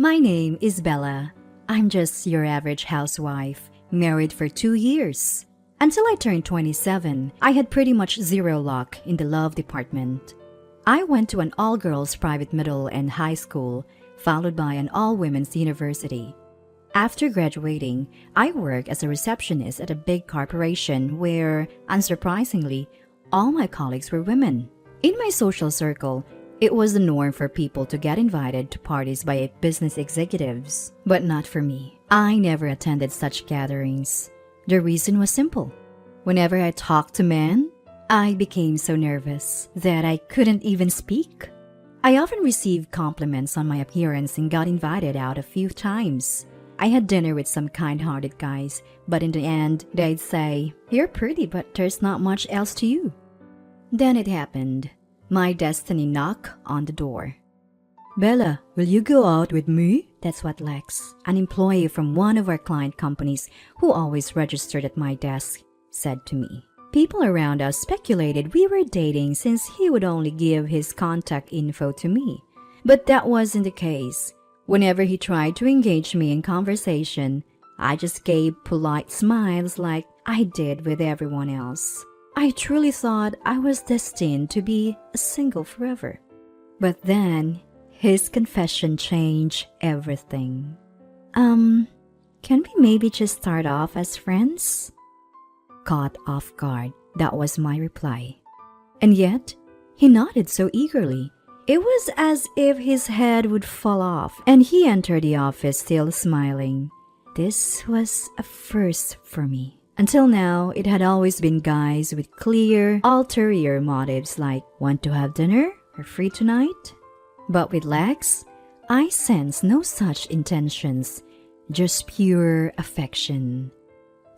My name is Bella. I'm just your average housewife, married for 2 years. Until I turned 27, I had pretty much zero luck in the love department. I went to an all-girls private middle and high school, followed by an all-women's university. After graduating, I worked as a receptionist at a big corporation where, unsurprisingly, all my colleagues were women. In my social circle, it was the norm for people to get invited to parties by business executives, but not for me. I never attended such gatherings. The reason was simple. Whenever I talked to men, I became so nervous that I couldn't even speak. I often received compliments on my appearance and got invited out a few times. I had dinner with some kind-hearted guys, but in the end, they'd say, "You're pretty, but there's not much else to you." Then it happened. My destiny knocked on the door. "Bella, will you go out with me?" That's what Lex, an employee from one of our client companies who always registered at my desk, said to me. People around us speculated we were dating since he would only give his contact info to me. But that wasn't the case. Whenever he tried to engage me in conversation, I just gave polite smiles like I did with everyone else. I truly thought I was destined to be single forever. But then, his confession changed everything. Can we maybe just start off as friends?" Caught off guard, that was my reply. And yet, he nodded so eagerly. It was as if his head would fall off, and he entered the office still smiling. This was a first for me. Until now, it had always been guys with clear, ulterior motives like, "Want to have dinner? Or free tonight?" But with Lex, I sensed no such intentions, just pure affection.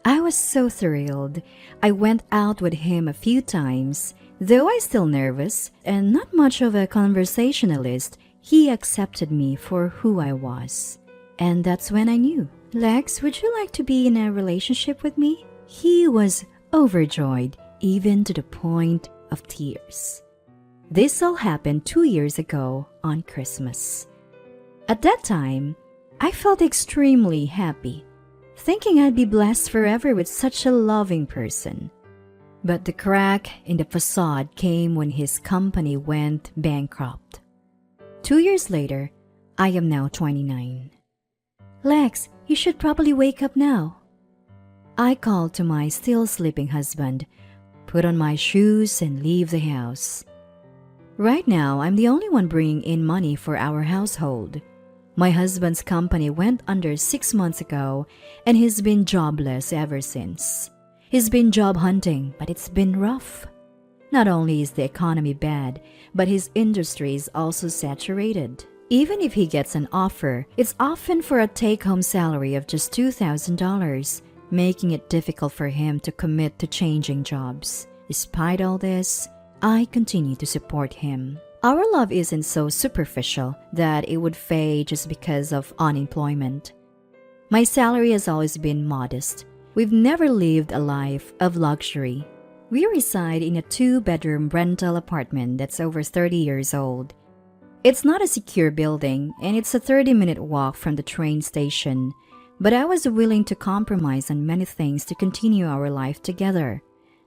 I was so thrilled. I went out with him a few times. Though I was still nervous and not much of a conversationalist, he accepted me for who I was. And that's when I knew. "Lex, would you like to be in a relationship with me?" He was overjoyed, even to the point of tears. This all happened 2 years ago on Christmas. At that time, I felt extremely happy, thinking I'd be blessed forever with such a loving person. But the crack in the facade came when his company went bankrupt. 2 years later, I am now 29. "Lex, you should probably wake up now." I called to my still sleeping husband, put on my shoes, and leave the house. Right now, I'm the only one bringing in money for our household. My husband's company went under 6 months ago, and he's been jobless ever since. He's been job hunting, but it's been rough. Not only is the economy bad, but his industry is also saturated. Even if he gets an offer, it's often for a take-home salary of just $2,000, making it difficult for him to commit to changing jobs. Despite all this, I continue to support him. Our love isn't so superficial that it would fade just because of unemployment. My salary has always been modest. We've never lived a life of luxury. We reside in a 2-bedroom rental apartment that's over 30 years old. It's not a secure building, and it's a 30-minute walk from the train station, but I was willing to compromise on many things to continue our life together.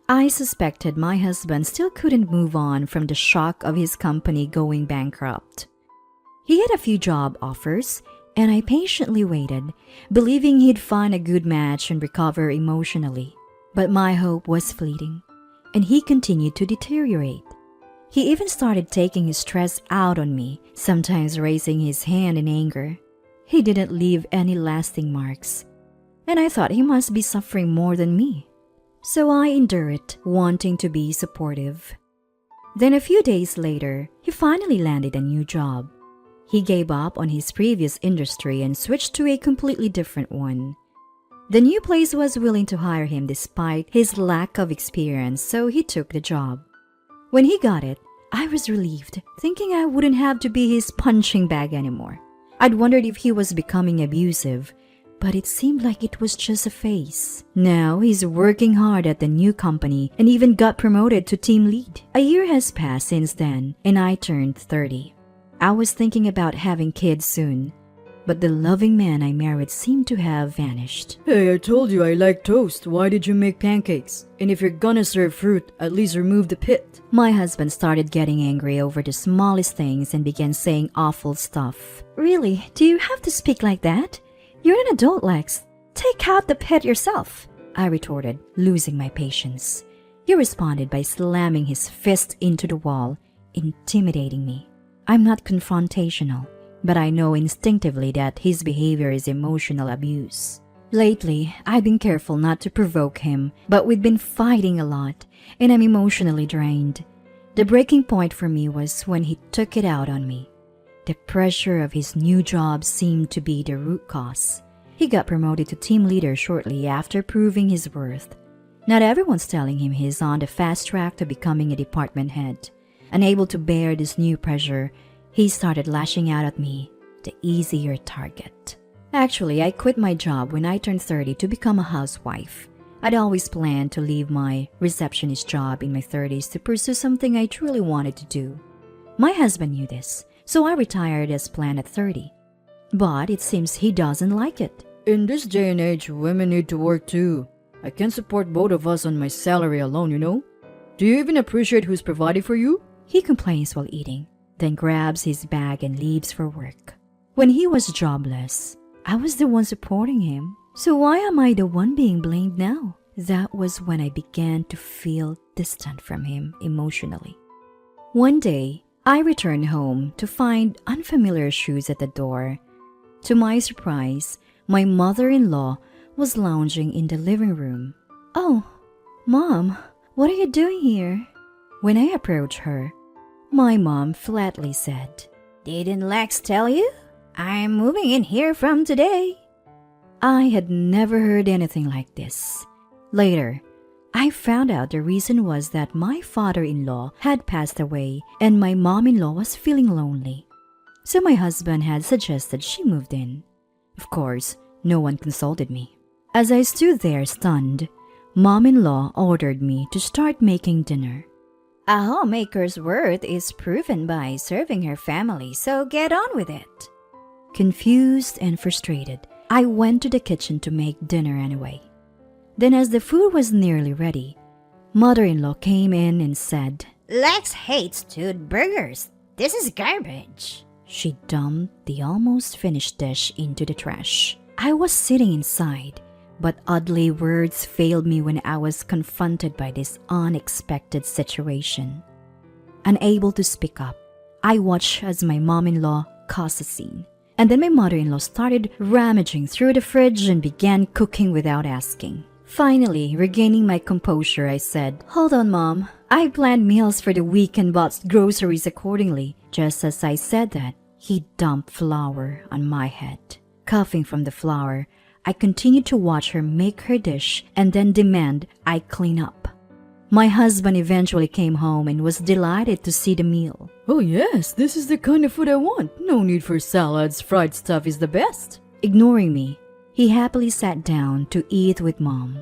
I suspected my husband still couldn't move on from the shock of his company going bankrupt. He had a few job offers, and I patiently waited, believing he'd find a good match and recover emotionally. But my hope was fleeting, and he continued to deteriorate. He even started taking his stress out on me, sometimes raising his hand in anger. He didn't leave any lasting marks, and I thought he must be suffering more than me. So I endured it, wanting to be supportive. Then a few days later, he finally landed a new job. He gave up on his previous industry and switched to a completely different one. The new place was willing to hire him despite his lack of experience, so he took the job. When he got it, I was relieved, thinking I wouldn't have to be his punching bag anymore. I'd wondered if he was becoming abusive, but it seemed like it was just a phase. Now he's working hard at the new company and even got promoted to team lead. A year has passed since then, and I turned 30. I was thinking about having kids soon. but the loving man I married seemed to have vanished. Hey, I told you I like toast. Why did you make pancakes? And if you're gonna serve fruit, at least remove the pit. My husband started getting angry over the smallest things and began saying awful stuff. Really? Do you have to speak like that? You're an adult, Lex. Take out the pit yourself, I retorted, losing my patience. He responded by slamming his fist into the wall, intimidating me. I'm not confrontational, but I know instinctively that his behavior is emotional abuse. Lately, I've been careful not to provoke him, but we've been fighting a lot, and I'm emotionally drained. The breaking point for me was when he took it out on me. The pressure of his new job seemed to be the root cause. He got promoted to team leader shortly after proving his worth. Not everyone's telling him he's on the fast track to becoming a department head. Unable to bear this new pressure, he started lashing out at me, the easier target. Actually, I quit my job when I turned 30 to become a housewife. I'd always planned to leave my receptionist job in my 30s to pursue something I truly wanted to do. My husband knew this, so I retired as planned at 30. But it seems he doesn't like it. In this day and age, women need to work too. I can't support both of us on my salary alone, you know? Do you even appreciate who's providing for you? He complains while eating, then grabs his bag and leaves for work. When he was jobless, I was the one supporting him. So why am I the one being blamed now? That was when I began to feel distant from him emotionally. One day, I returned home to find unfamiliar shoes at the door. To my surprise, my mother-in-law was lounging in the living room. "Oh, Mom, what are you doing here?" When I approached her, my mom flatly said, "Didn't Lex tell you? I'm moving in here from today." I had never heard anything like this. Later, I found out the reason was that my father-in-law had passed away and my mom-in-law was feeling lonely. So my husband had suggested she moved in. Of course, no one consulted me. As I stood there stunned, mom-in-law ordered me to start making dinner. A homemaker's worth is proven by serving her family, so get on with it. Confused and frustrated, I went to the kitchen to make dinner anyway. Then as the food was nearly ready, mother-in-law came in and said, "Lex hates stewed burgers. This is garbage." She dumped the almost finished dish into the trash. I was sitting inside, but oddly words failed me when I was confronted by this unexpected situation. Unable to speak up, I watched as my mom-in-law caused a scene. And then my mother-in-law started rummaging through the fridge and began cooking without asking. Finally, regaining my composure, I said, "Hold on, Mom. I planned meals for the week and bought groceries accordingly." Just as I said that, he dumped flour on my head. Coughing from the flour, I continued to watch her make her dish and then demand I clean up. My husband eventually came home and was delighted to see the meal. "Oh yes, this is the kind of food I want. No need for salads. Fried stuff is the best." Ignoring me, he happily sat down to eat with Mom.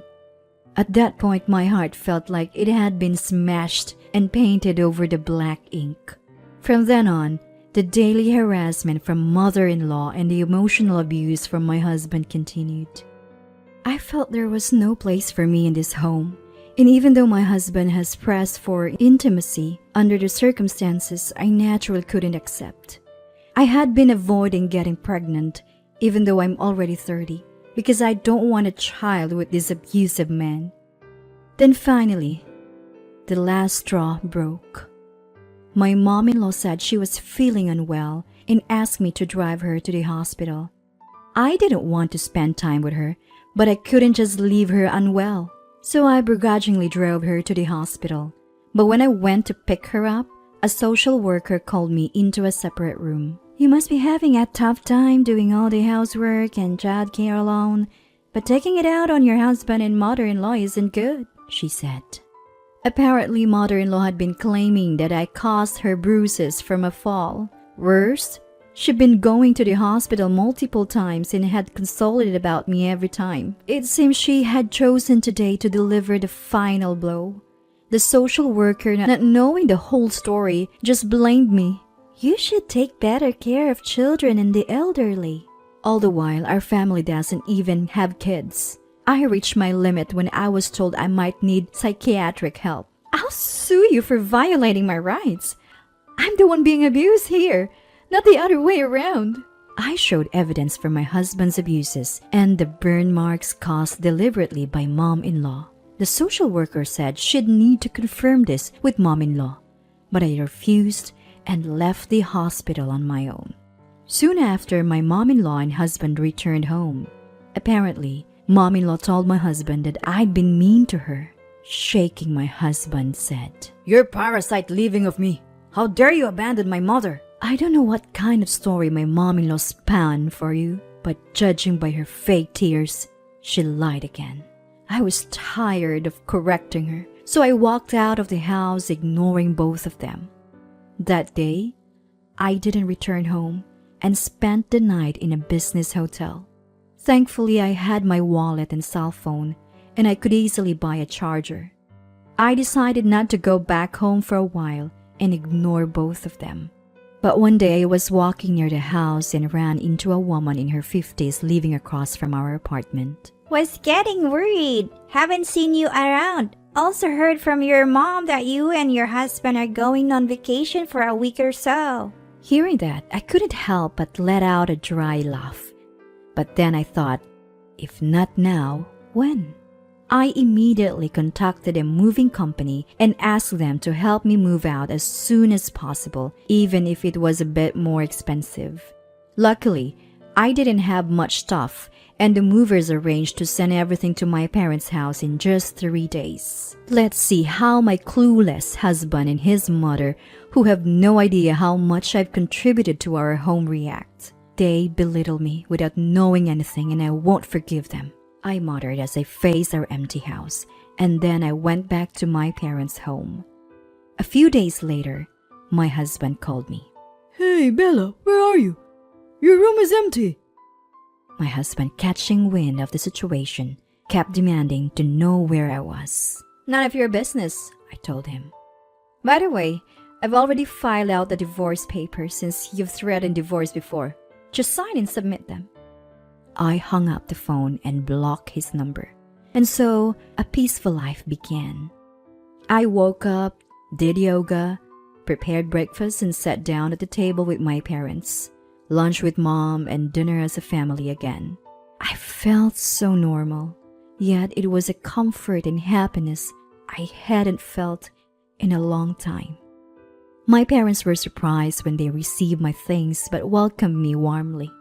At that point, my heart felt like it had been smashed and painted over the black ink. From then on, the daily harassment from mother-in-law and the emotional abuse from my husband continued. I felt there was no place for me in this home. And even though my husband has pressed for intimacy, under the circumstances, I naturally couldn't accept. I had been avoiding getting pregnant, even though I'm already 30, because I don't want a child with this abusive man. Then finally, the last straw broke. My mom-in-law said she was feeling unwell and asked me to drive her to the hospital. I didn't want to spend time with her, but I couldn't just leave her unwell. So I begrudgingly drove her to the hospital. But when I went to pick her up, a social worker called me into a separate room. "You must be having a tough time doing all the housework and childcare alone, but taking it out on your husband and mother-in-law isn't good," she said. Apparently, mother-in-law had been claiming that I caused her bruises from a fall. Worse, she'd been going to the hospital multiple times and had consulted about me every time. It seems she had chosen today to deliver the final blow. The social worker, not knowing the whole story, just blamed me. "You should take better care of children and the elderly." All the while, our family doesn't even have kids. I reached my limit when I was told I might need psychiatric help. I'll sue you for violating my rights. I'm the one being abused here, not the other way around. I showed evidence for my husband's abuses and the burn marks caused deliberately by mom-in-law. The social worker said she'd need to confirm this with mom-in-law, but I refused and left the hospital on my own. Soon after, my mom-in-law and husband returned home. Apparently, mom-in-law told my husband that I'd been mean to her. Shaking, my husband said, You're parasite leaving of me. How dare you abandon my mother? I don't know what kind of story my mom-in-law spun for you, but judging by her fake tears, she lied again. I was tired of correcting her, so I walked out of the house ignoring both of them. That day, I didn't return home and spent the night in a business hotel. Thankfully, I had my wallet and cell phone, and I could easily buy a charger. I decided not to go back home for a while and ignore both of them. But one day I was walking near the house and ran into a woman in her 50s living across from our apartment. Was getting worried. Haven't seen you around. Also heard from your mom that you and your husband are going on vacation for a week or so. Hearing that, I couldn't help but let out a dry laugh. But then I thought, if not now, when? I immediately contacted a moving company and asked them to help me move out as soon as possible, even if it was a bit more expensive. Luckily, I didn't have much stuff, and the movers arranged to send everything to my parents' house in just 3 days. Let's see how my clueless husband and his mother, who have no idea how much I've contributed to our home, react. They belittle me without knowing anything, and I won't forgive them. I muttered as I faced our empty house, and then I went back to my parents' home. A few days later, my husband called me. Hey, Bella, where are you? Your room is empty. My husband, catching wind of the situation, kept demanding to know where I was. None of your business, I told him. By the way, I've already filed out the divorce papers since you've threatened divorce before. Just sign and submit them. I hung up the phone and blocked his number. And so, a peaceful life began. I woke up, did yoga, prepared breakfast and sat down at the table with my parents. Lunch with mom and dinner as a family again. I felt so normal, yet it was a comfort and happiness I hadn't felt in a long time. My parents were surprised when they received my things but welcomed me warmly.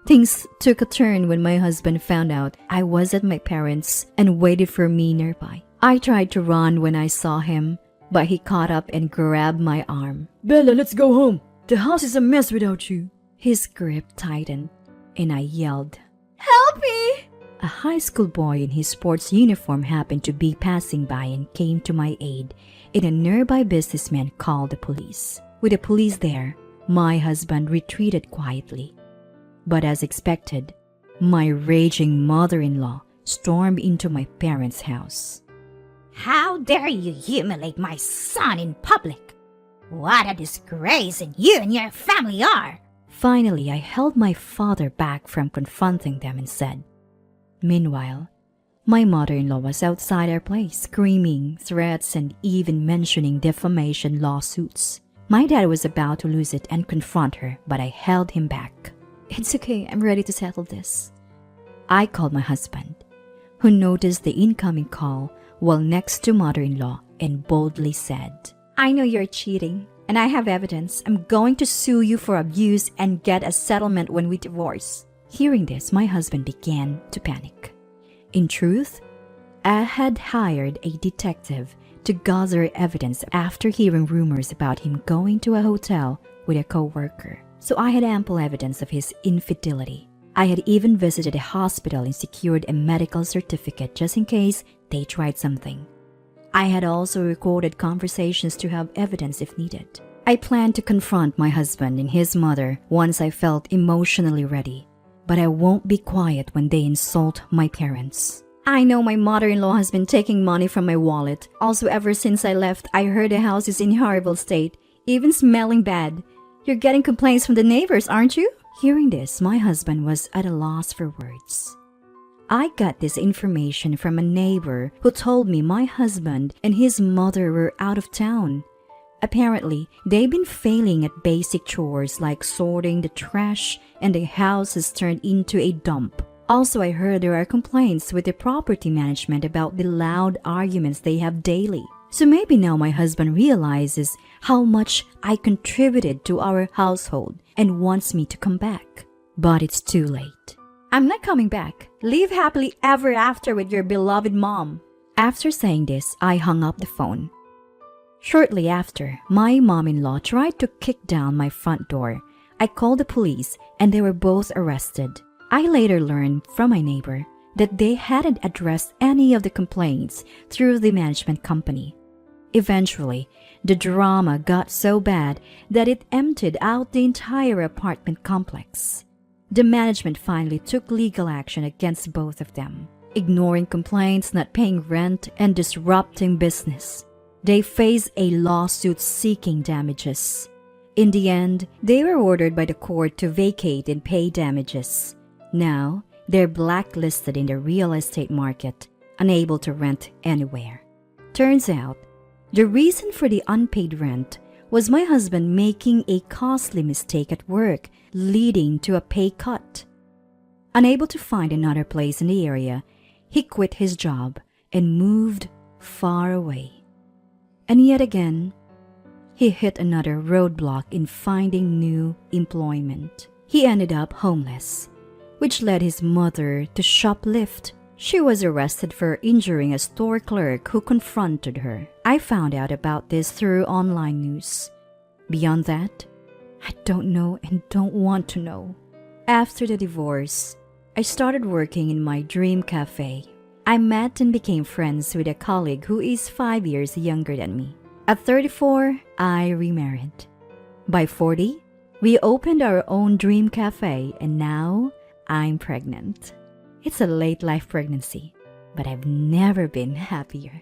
Things took a turn when my husband found out I was at my parents' and waited for me nearby. I tried to run when I saw him, but he caught up and grabbed my arm. Bella, let's go home. The house is a mess without you. His grip tightened, and I yelled, Help me! A high school boy in his sports uniform happened to be passing by and came to my aid, and a nearby businessman called the police. With the police there, my husband retreated quietly. But as expected, my raging mother-in-law stormed into my parents' house. How dare you humiliate my son in public? What a disgrace you and your family are! Finally, I held my father back from confronting them and said. Meanwhile, my mother-in-law was outside our place, screaming threats and even mentioning defamation lawsuits. My dad was about to lose it and confront her, but I held him back. It's okay, I'm ready to settle this. I called my husband, who noticed the incoming call while next to mother-in-law and boldly said, I know you're cheating, and I have evidence. I'm going to sue you for abuse and get a settlement when we divorce. Hearing this, my husband began to panic. In truth, I had hired a detective to gather evidence after hearing rumors about him going to a hotel with a co-worker. So I had ample evidence of his infidelity. I had even visited a hospital and secured a medical certificate just in case they tried something. I had also recorded conversations to have evidence if needed. I planned to confront my husband and his mother once I felt emotionally ready. But I won't be quiet when they insult my parents. I know my mother-in-law has been taking money from my wallet. Also, ever since I left, I heard the house is in horrible state, even smelling bad. You're getting complaints from the neighbors, aren't you? Hearing this, my husband was at a loss for words. I got this information from a neighbor who told me my husband and his mother were out of town. Apparently, they've been failing at basic chores like sorting the trash, and the house has turned into a dump. Also, I heard there are complaints with the property management about the loud arguments they have daily. So maybe now my husband realizes how much I contributed to our household and wants me to come back. But it's too late. I'm not coming back. Live happily ever after with your beloved mom. After saying this, I hung up the phone. Shortly after, my mom-in-law tried to kick down my front door. I called the police and they were both arrested. I later learned from my neighbor that they hadn't addressed any of the complaints through the management company. Eventually, the drama got so bad that it emptied out the entire apartment complex. The management finally took legal action against both of them, ignoring complaints, not paying rent, and disrupting business. They faced a lawsuit seeking damages. In the end, they were ordered by the court to vacate and pay damages. Now, they're blacklisted in the real estate market, unable to rent anywhere. Turns out, the reason for the unpaid rent was my husband making a costly mistake at work, leading to a pay cut. Unable to find another place in the area, he quit his job and moved far away. And yet again, he hit another roadblock in finding new employment. He ended up homeless, which led his mother to shoplift. She was arrested for injuring a store clerk who confronted her. I found out about this through online news. Beyond that, I don't know and don't want to know. After the divorce, I started working in my dream cafe. I met and became friends with a colleague who is 5 years younger than me. At 34, I remarried. By 40, we opened our own dream cafe, and now I'm pregnant. It's a late life pregnancy, but I've never been happier.